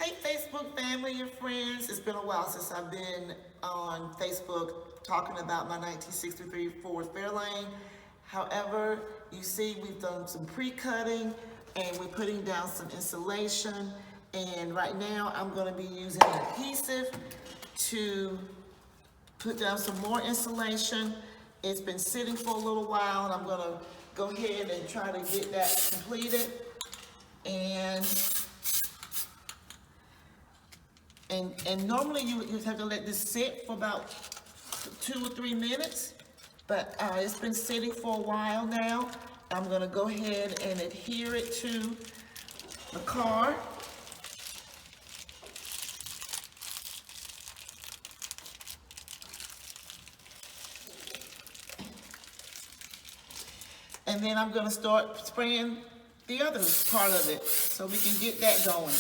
Hey Facebook family and friends, it's been a while since I've been on Facebook talking about my 1963 Ford Fairlane. However, you see we've done some pre-cutting and we're putting down some insulation, and right now I'm going to be using adhesive to put down some more insulation. It's been sitting for a little while and I'm going to go ahead and try to get that completed. And normally you have to let this sit for about 2 or 3 minutes, but it's been sitting for a while now. I'm gonna go ahead and adhere it to the car. And then I'm gonna start spraying the other part of it so we can get that going.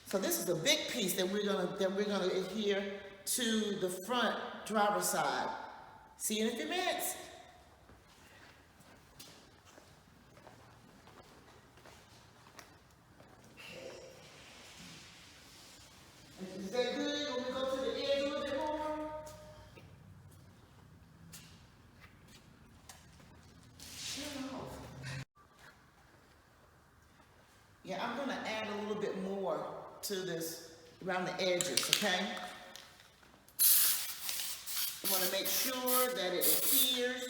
So this is a big piece that we're gonna adhere to the front driver's side. See you in a few minutes. Is that good? When we go to the edge a little bit more? Yeah, I'm gonna add a little bit more to this around the edges, okay? I wanna make sure that it adheres.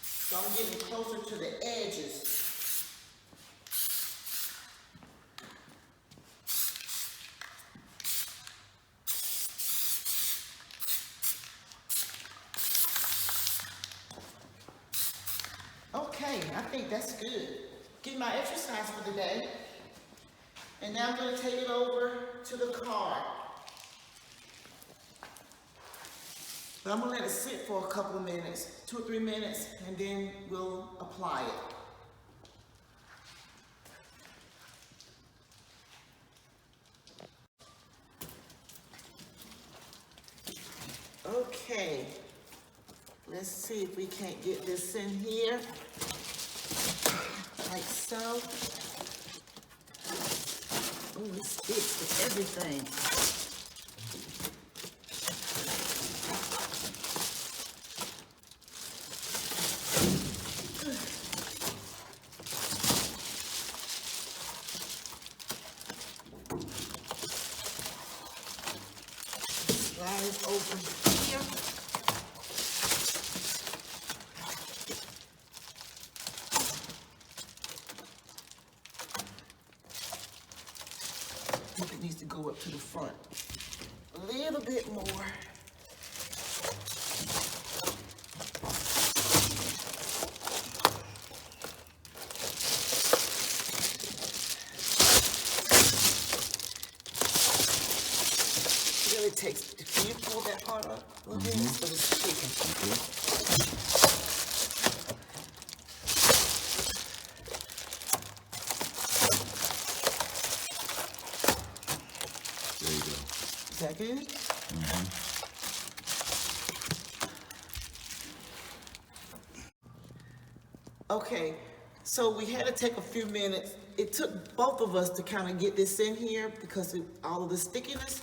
So I'm getting closer to the edges. Okay, I think that's good. Get my exercise for the day. And now I'm gonna take it over to the car. But I'm gonna let it sit for a couple of minutes, 2 or 3 minutes, and then we'll apply it. Okay, let's see if we can't get this in here, like so. Oh, it sticks to everything. Slide it open here. I think it needs to go up to the front a little bit more. It takes, can you pull that part up a little bit so it's chicken? There you go. Is that good? Okay, so we had to take a few minutes. It took both of us to kind of get this in here because of all of the stickiness.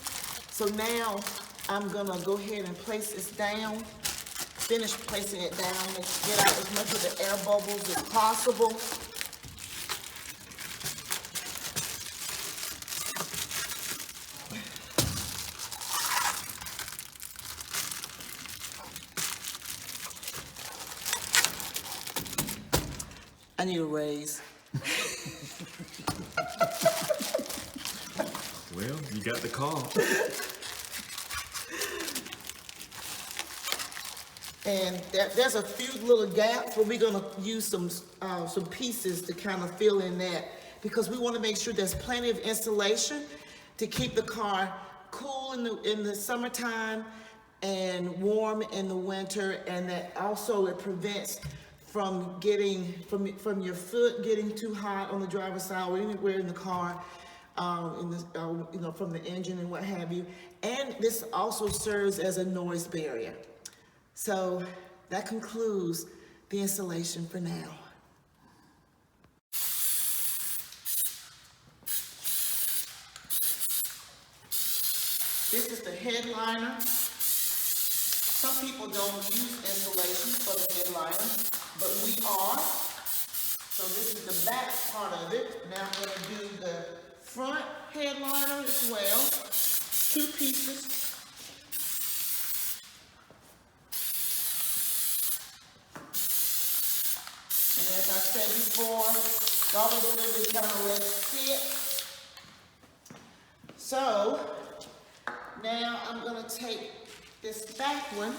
So now I'm gonna go ahead and place this down, finish placing it down, and get out as much of the air bubbles as possible. I need a raise. Well, you got the call. And there's a few little gaps where we're gonna use some pieces to kind of fill in that. because we want to make sure there's plenty of insulation to keep the car cool in the summertime and warm in the winter, and that also it prevents from getting from your foot getting too hot on the driver's side or anywhere in the car, from the engine and what have you. And this also serves as a noise barrier. So that concludes the installation for now. This is the headliner. Some people don't use insulation for the headliner, but we are. So this is the back part of it. Now I'm going to do the front headliner as well. 2 pieces. And as I said before, y'all will just kind of let it sit. So now I'm going to take this back one.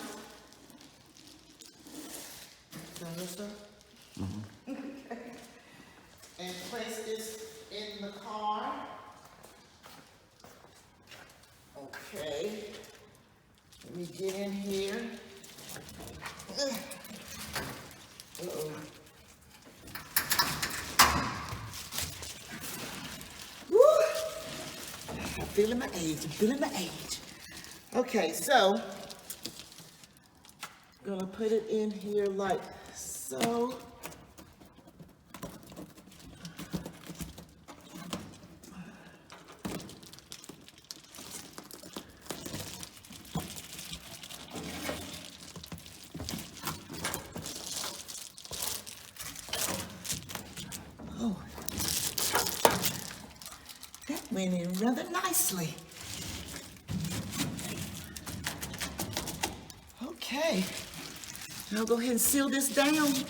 And place this in the car. Okay. Let me get in here. Uh-oh. Woo! I'm feeling my age. I'm feeling my age. Okay, so I'm gonna put it in here like so. Oh, that went in rather nicely. Okay, now go ahead and seal this down and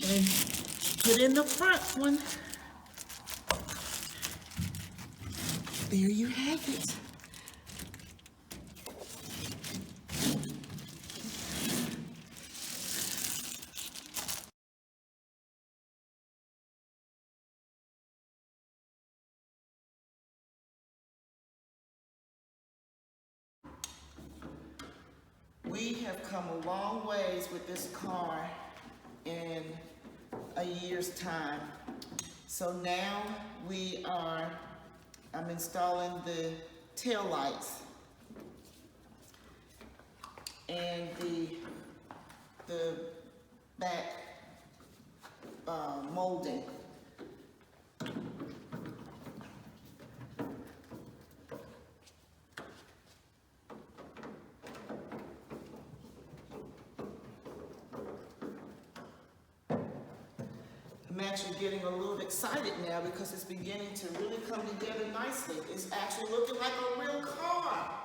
put in the front one. There you have it. We have come a long ways with this car in a year's time. So now I'm installing the tail lights and the back molding. I'm actually getting a little excited now because it's beginning to really come together nicely. It's actually looking like a real car.